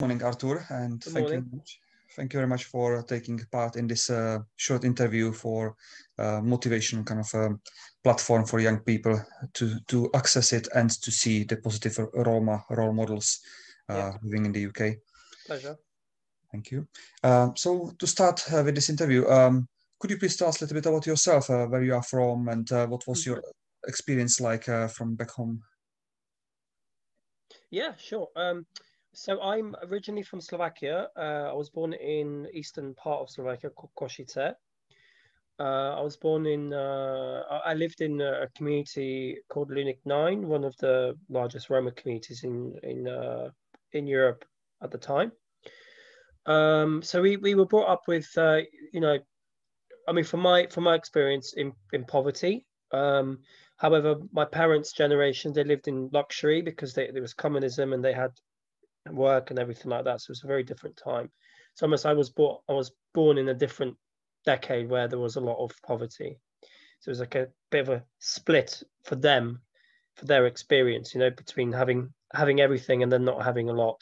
Morning, Artur, and Good morning. thank you very much for taking part in this short interview for motivation kind of platform for young people to access it and to see the positive Roma role models Yeah, living in the UK. pleasure. Thank you. So to start with this interview, could you please tell us a little bit about yourself, where you are from, and what was your Mhm. experience like from back home? Yeah, sure. So I'm originally from Slovakia. I was born in eastern part of Slovakia called Košice. I was born in. I lived in a community called Lunik 9, one of the largest Roma communities in Europe at the time. So we were brought up with you know I mean, from my experience in poverty. However, my parents' generation they lived in luxury because there was communism and they had work and everything like that. So it was a very different time. So almost I was born in a different decade where there was a lot of poverty. So it was like a bit of a split for them, for their experience, between having everything and then not having a lot.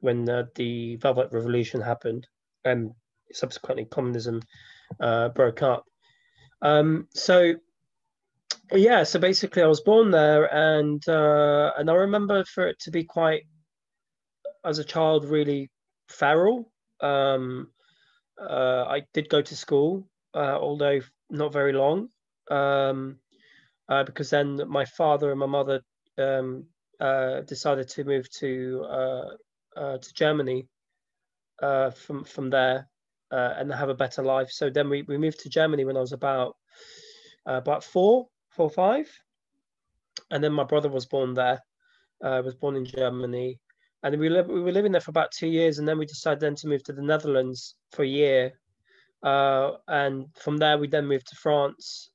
When the Velvet Revolution happened and subsequently communism broke up. So yeah, so basically I was born there, and I remember for it to be quite, as a child, really feral. I did go to school, although not very long, um, because then my father and my mother decided to move to Germany from there, and have a better life. So then we moved to Germany when I was about four or five, and then my brother was born there. Was born in Germany, and we were living there for about 2 years, and then we decided then to move to the Netherlands for a year, and from there we then moved to France,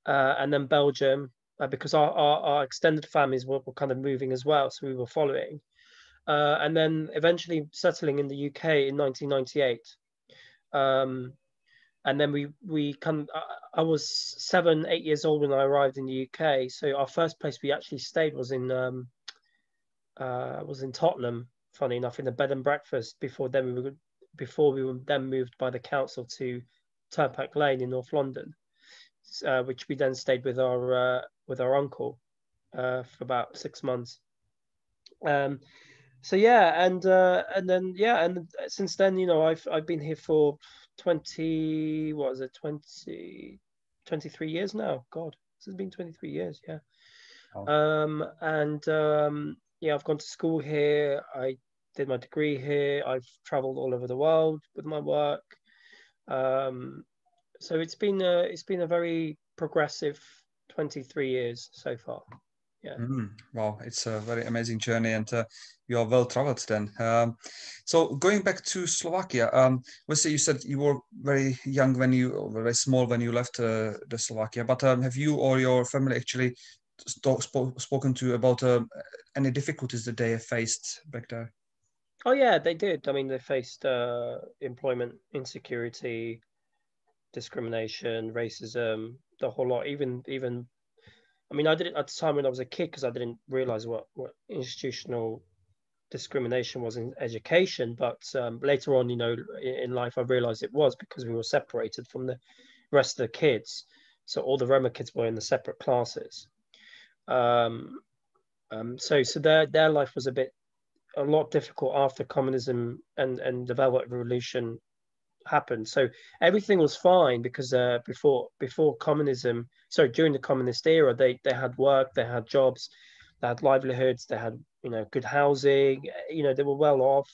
and then Belgium, because our extended families were kind of moving as well, so we were following, and then eventually settling in the UK in 1998. Um, and then we come. I was 7, 8 years old when I arrived in the UK. So our first place we actually stayed was in Tottenham. Funny enough, in a bed and breakfast. Before we were then moved by the council to Turnpike Lane in North London, which we then stayed with our uncle for about 6 months. Um, so yeah, and then yeah, and since then, I've been here for 20, what is it, 23 years now. God, this has been 23 years, yeah. Oh. And yeah, I've gone to school here. I did my degree here. I've traveled all over the world with my work. Um, so it's been a very progressive 23 years so far. Yeah. Wow, it's a very amazing journey, and you are well traveled then. So going back to Slovakia, let's say you said you were very young or very small when you left the Slovakia, but have you or your family actually spoken to about any difficulties that they have faced back there? Oh yeah, they did. I mean, they faced employment insecurity, discrimination, racism, the whole lot. Even I mean, I did it at the time when I was a kid because I didn't realize what institutional discrimination was in education. But later on, in life, I realized it was because we were separated from the rest of the kids. So all the Roma kids were in the separate classes. Um, so their life was a lot difficult after communism and the Velvet Revolution happened. So everything was fine because before communism, sorry, during the communist era, they had work, they had jobs, they had livelihoods, they had good housing. They were well off.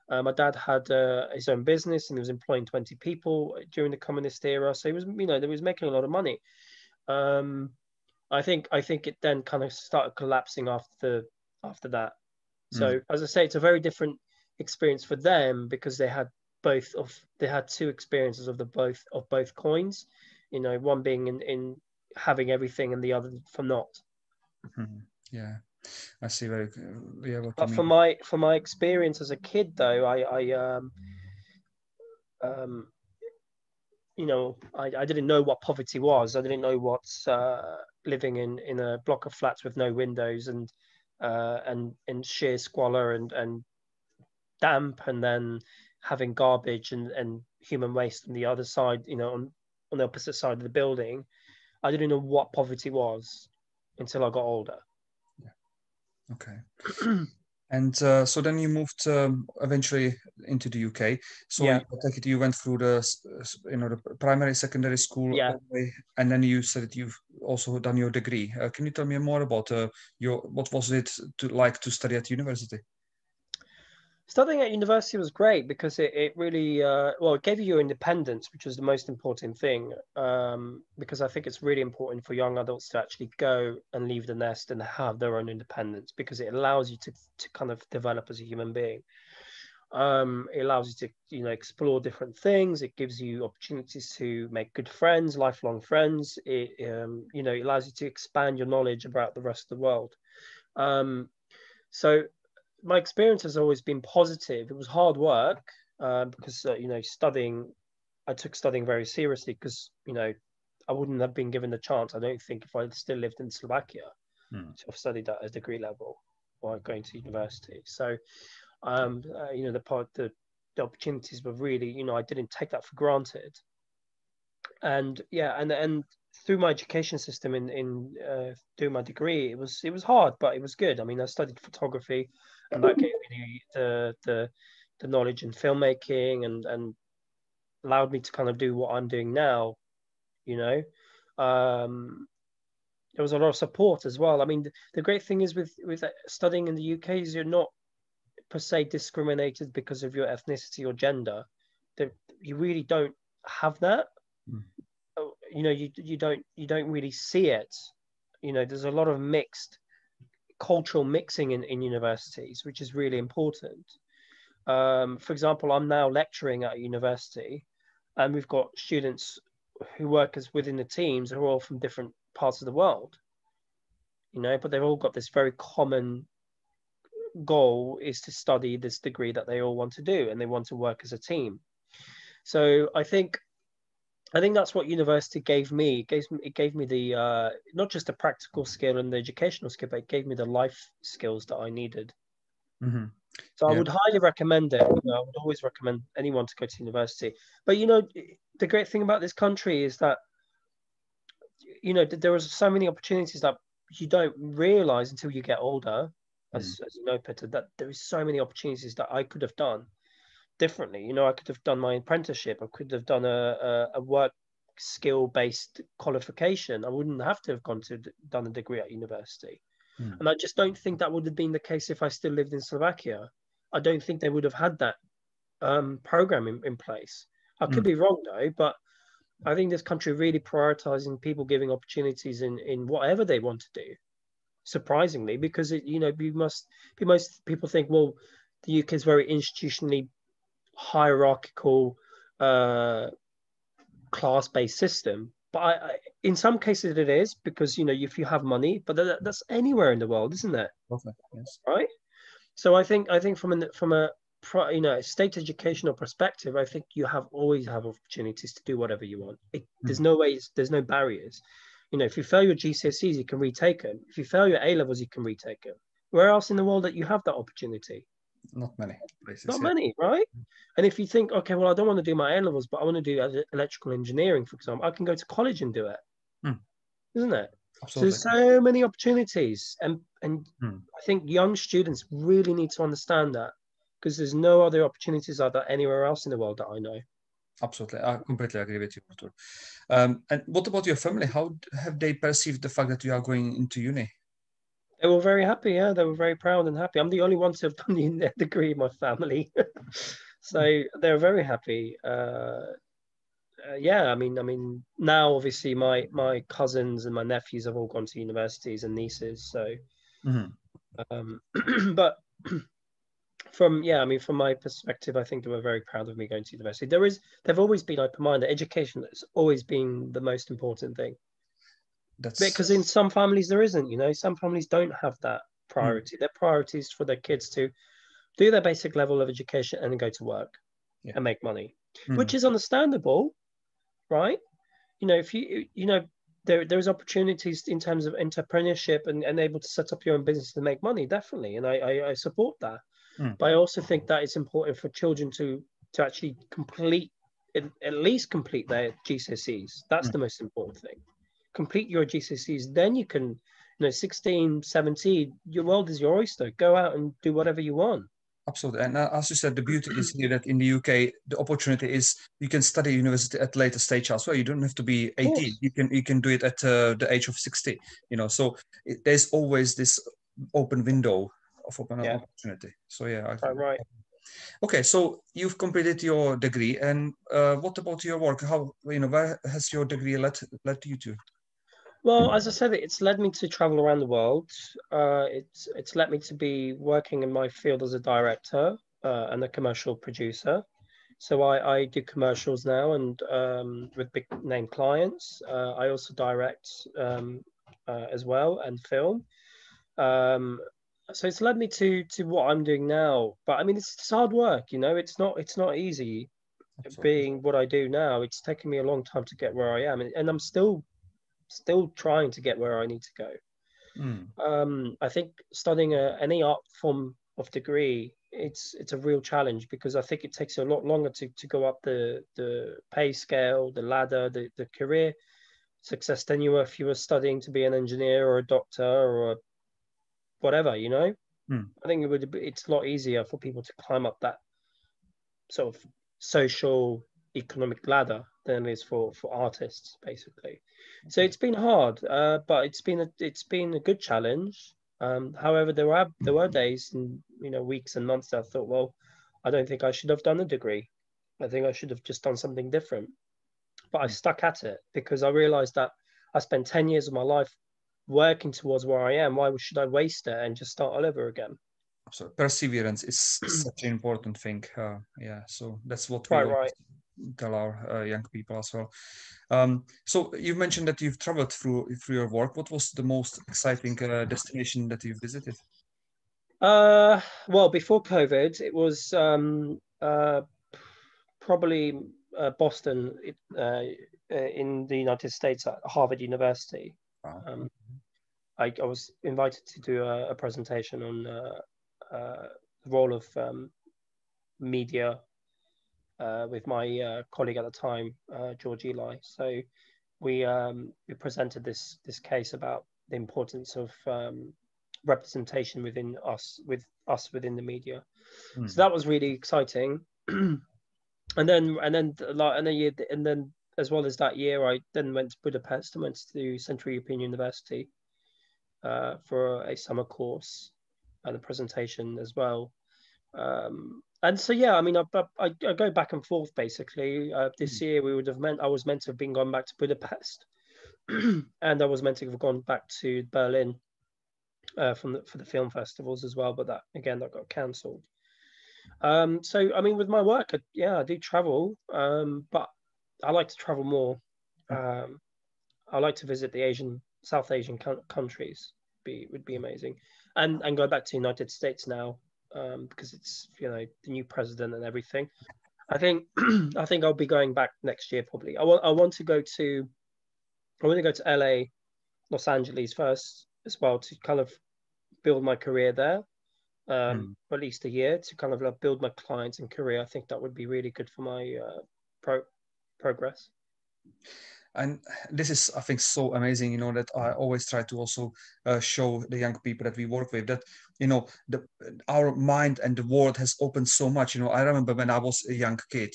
My dad had his own business and he was employing 20 people during the communist era, so he was they was making a lot of money. Um, I think it then kind of started collapsing after that. Mm. So as I say, it's a very different experience for them because they had two experiences of both coins. One being in having everything and the other for not. Mhm. Yeah, I see very yeah what you But mean. for my experience as a kid, though, um, I didn't know what poverty was. I didn't know what living in a block of flats with no windows and sheer squalor and damp and then having garbage and human waste on the other side, on the opposite side of the building. I didn't know what poverty was until I got older. Okay. And so then you moved eventually into the UK. So Yeah, I take it you went through the primary, secondary school, yeah. all the way, and then you said that you've also done your degree. Can you tell me more about what was it like to study at university? Studying at university was great because it really, it gave you your independence, which was the most important thing. Because I think it's really important for young adults to actually go and leave the nest and have their own independence, because it allows you to kind of develop as a human being. It allows you to, explore different things. It gives you opportunities to make good friends, lifelong friends. It allows you to expand your knowledge about the rest of the world. So my experience has always been positive. It was hard work because I took studying very seriously because I wouldn't have been given the chance, I don't think, if I still lived in Slovakia to have studied at a degree level or going to university. So the opportunities were really, I didn't take that for granted. And yeah, and through my education system in doing my degree, it was hard, but it was good. I mean, I studied photography, and that gave me the knowledge in filmmaking and allowed me to kind of do what I'm doing now. You know, there was a lot of support as well. I mean, the great thing is with studying in the UK is you're not per se discriminated because of your ethnicity or gender. That you really don't have that. Mm. You don't really see it. There's a lot of mixed cultural mixing in universities, which is really important. For example, I'm now lecturing at a university, and we've got students who work as within the teams who are all from different parts of the world. But they've all got this very common goal, is to study this degree that they all want to do, and they want to work as a team. So I think that's what university gave me. It gave me the not just the practical skill and the educational skill, but it gave me the life skills that I needed. Mm-hmm. So I Yeah. would highly recommend it. I would always recommend anyone to go to university. But the great thing about this country is that there are so many opportunities that you don't realize until you get older, as you know, Peter, that there is so many opportunities that I could have done differently. I could have done my apprenticeship. I could have done a work skill based qualification. I wouldn't have to have done a degree at university. And I just don't think that would have been the case if I still lived in Slovakia. I don't think they would have had that program in place. I could be wrong though, but I think this country really prioritizing people giving opportunities in whatever they want to do. Surprisingly, because most people think, well, the UK is very institutionally hierarchical, class-based system. But in some cases it is, because if you have money, but that's anywhere in the world, isn't it? Perfect. Yes. Right. So I think from a state educational perspective, I think you always have opportunities to do whatever you want. There's no ways, there's no barriers. If you fail your GCSEs, you can retake them. If you fail your A levels, you can retake them. Where else in the world that you have that opportunity? Not many places. Not Yeah. many, right? And if you think, okay, well, I don't want to do my A levels, but I want to do electrical engineering, for example, I can go to college and do it, isn't it? So Absolutely. there's so many opportunities, and I think young students really need to understand that, because there's no other opportunities like that anywhere else in the world that I know. Absolutely. I completely agree with you, Artur. And what about your family? How have they perceived the fact that you are going into uni? They were very happy. Yeah, they were very proud and happy. I'm the only one to have done the degree in my family, so they're very happy. Yeah, I mean, now obviously my cousins and my nephews have all gone to universities and nieces. So, but from my perspective, I think they were very proud of me going to university. They've always been open-minded. Education has always been the most important thing. That's Because in some families there isn't. Some families don't have that priority. Their priority is for their kids to do their basic level of education and then go to work and make money, which is understandable, right? If there's opportunities in terms of entrepreneurship and able to set up your own business to make money, definitely, and I support that. Mm. But I also think that it's important for children to actually at least complete their GCSEs. That's Mm. the most important thing. Complete your GCSEs, then you can, 16, 17, your world is your oyster. Go out and do whatever you want. Absolutely. And as you said, the beauty is here that in the UK, the opportunity is you can study university at later stage as well. You don't have to be 18. You can do it at the age of 60. So there's always this open window of open Yeah. opportunity. So yeah. Right. Okay, so you've completed your degree, and what about your work? How where has your degree led you to? Well, as I said, it's led me to travel around the world. It's led me to be working in my field as a director and a commercial producer. So I do commercials now and with big name clients. I also direct as well and film. Um, so it's led me to what I'm doing now. But I mean, it's hard work. It's not easy Absolutely. being what I do now. It's taken me a long time to get where I am, and I'm still trying to get where I need to go. Mm. I think studying any art form of degree, it's a real challenge because I think it takes a lot longer to go up the pay scale, the ladder, the career success than you were if you were studying to be an engineer or a doctor or whatever. Mm. I think it's a lot easier for people to climb up that sort of social economic ladder than it is for artists basically. So it's been hard, but it's been a good challenge. However, there were days and weeks and months that I thought, well, I don't think I should have done a degree. I think I should have just done something different. But I Mm. stuck at it because I realized that I spent 10 years of my life working towards where I am. Why should I waste it and just start all over again? So perseverance is such an important thing. Yeah, so that's what we Right, always right. tell our young people as well. So you've mentioned that you've traveled through your work. What was the most exciting destination that you've visited? Well, before COVID, it was probably Boston in the United States at Harvard University. Wow. Um, I was invited to do a presentation on the role of media with my colleague at the time, George Eli. So we presented this case about the importance of representation within the media. So Mm. that was really exciting. And then as well as that year, I then went to Budapest and went to Central European University for a summer course and a presentation as well. And so yeah, I mean, I go back and forth basically. This Mm. year I was meant to have been going back to Budapest, and I was meant to have gone back to Berlin for the film festivals as well, but that got cancelled. So I mean, with my work, I do travel, but I like to travel more. Um, I like to visit the South Asian countries. Would be amazing, and go back to the United States now because it's the new president and everything. I think I think I'll be going back next year probably. I want to go to LA, Los Angeles first as well to kind of build my career there Mm. for at least a year to kind of build my clients and career. I think that would be really good for my progress. And this is, I think, so amazing, that I always try to also show the young people that we work with that, our mind and the world has opened so much. I remember when I was a young kid,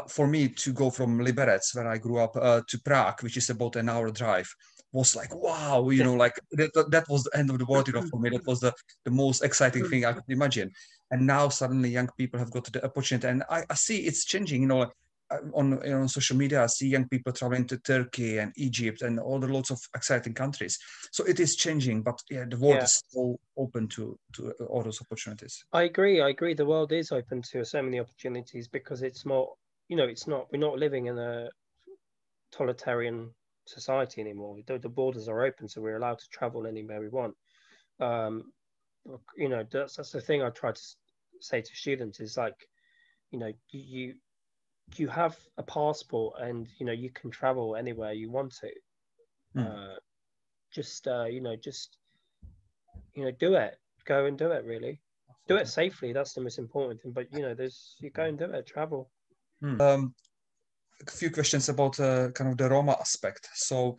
for me to go from Liberec, where I grew up, to Prague, which is about an hour drive, was like, wow, like that was the end of the world, for me. That was the most exciting thing I could imagine. And now suddenly young people have got the opportunity, and I see it's changing, on social media. I see young people traveling to Turkey and Egypt and all the lots of exciting countries. So it is changing, but yeah, the world Yeah, is so open to all those opportunities. I agree. I agree. The world is open to so many opportunities because it's not, we're not living in a totalitarian society anymore. The borders are open, so we're allowed to travel anywhere we want. Um, that's the thing I try to say to students is like, you have a passport and you can travel anywhere you want to. Mm. Uh, just do it. Go and do it. Really. Do it safely. That's the most important thing. But you go and do it. Travel. A few questions about kind of the Roma aspect. So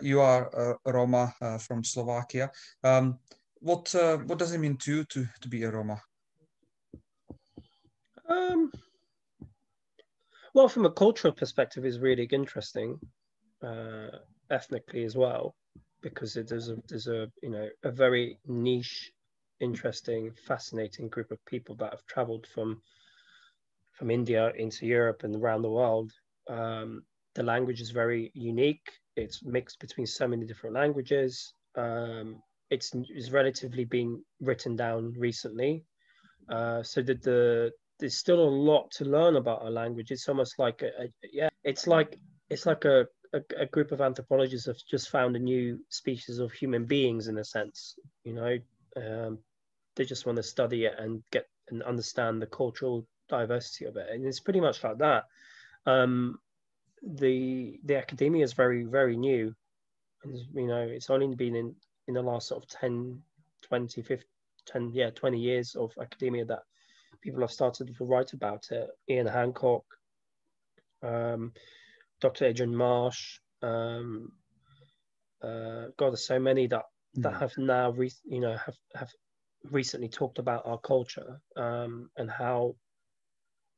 you are a Roma from Slovakia. What does it mean to you to be a Roma? Well, from a cultural perspective, is really interesting, ethnically as well, because there's a very niche, interesting, fascinating group of people that have travelled from India into Europe and around the world. The language is very unique. It's mixed between so many different languages. It's relatively been written down recently, so that there's still a lot to learn about our language. It's almost like it's like a group of anthropologists have just found a new species of human beings in a sense. They just want to study it and get and understand the cultural diversity of it, and it's pretty much like that. The academia is very, very new, and it's only been in the last sort of 10 20 50 10 yeah 20 years of academia that people have started to write about it. Ian Hancock, Dr. Adrian Marsh, God, there's so many that have now have recently talked about our culture, and how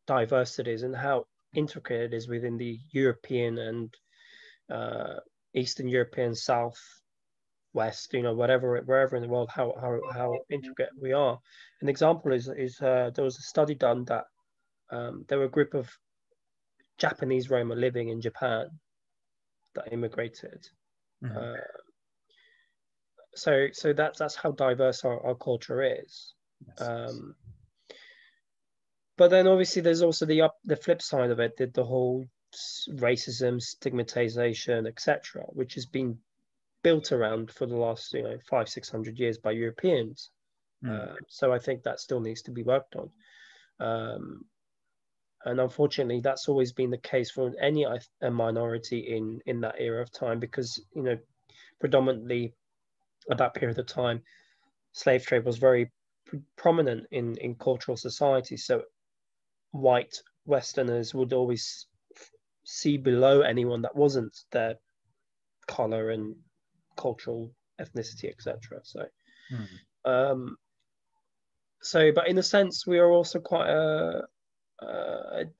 diverse it is and how intricate it is within the European and Eastern European, South, West, wherever in the world, how intricate we are. An example is there was a study done that there were a group of Japanese Roma living in Japan that immigrated. So that's how diverse our culture is. Yes. But then obviously there's also the flip side of it, the whole racism, stigmatization, etc., which has been built around for the last 500-600 years by Europeans. So I think that still needs to be worked on. And unfortunately, that's always been the case for any a minority in that era of time, because predominantly at that period of time, slave trade was very prominent in cultural society. So white Westerners would always see below anyone that wasn't their color and cultural ethnicity, etc. But in a sense, we are also quite a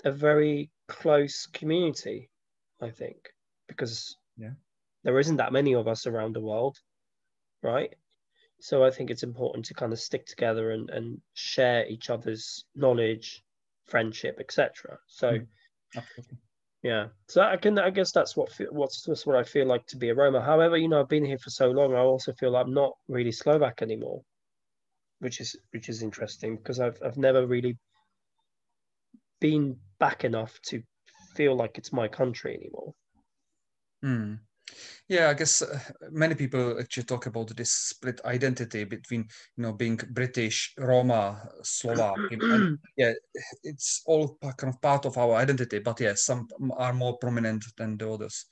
very close community, I think, because there isn't that many of us around the world, right? So I think it's important to kind of stick together and share each other's knowledge, friendship, etc. So absolutely. Yeah, so I guess that's what I feel like to be a Roma. However, I've been here for so long, I also feel I'm not really Slovak anymore, which is interesting, because I've never really been back enough to feel like it's my country anymore. Yeah, I guess many people actually talk about this split identity between, being British, Roma, Slovak, and yeah, it's all kind of part of our identity. But yeah, some are more prominent than the others.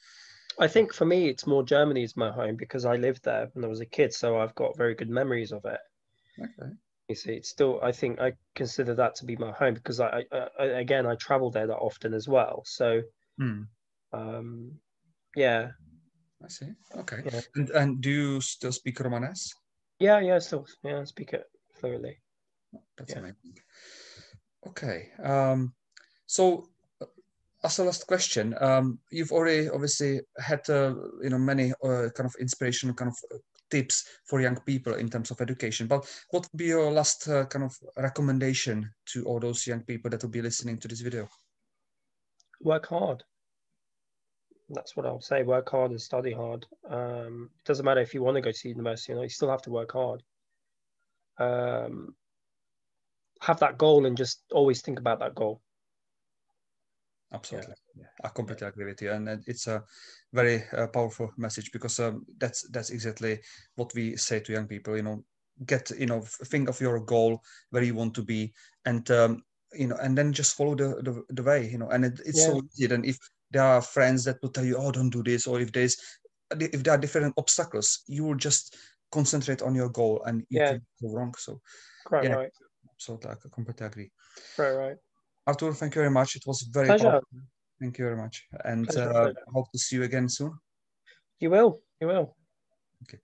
I think for me, it's more Germany is my home, because I lived there when I was a kid, so I've got very good memories of it. Okay. You see, it's still, I think I consider that to be my home, because I travel there that often as well. So, yeah. I see. Okay. Yeah. And do you still speak Romanes? Yeah, I speak it fluently. That's amazing. Okay. So as a last question, you've already obviously had many kind of inspirational kind of tips for young people in terms of education. But what would be your last kind of recommendation to all those young people that will be listening to this video? Work hard. That's what I'll say. Work hard and study hard. It doesn't matter if you want to go to university, you still have to work hard. Have that goal and just always think about that goal. Absolutely. Yeah. I completely agree with you. And it's a very powerful message, because that's exactly what we say to young people, think of your goal, where you want to be, and, and then just follow the way, and it's so easy. Then if there are friends that will tell you, oh, don't do this, or if there are different obstacles, you will just concentrate on your goal and you can go wrong. So quite right. absolutely, I completely agree. Right. Artur, thank you very much. It was very Pleasure. powerful. Thank you very much, and Pleasure. hope to see you again soon. You will. You will. Okay.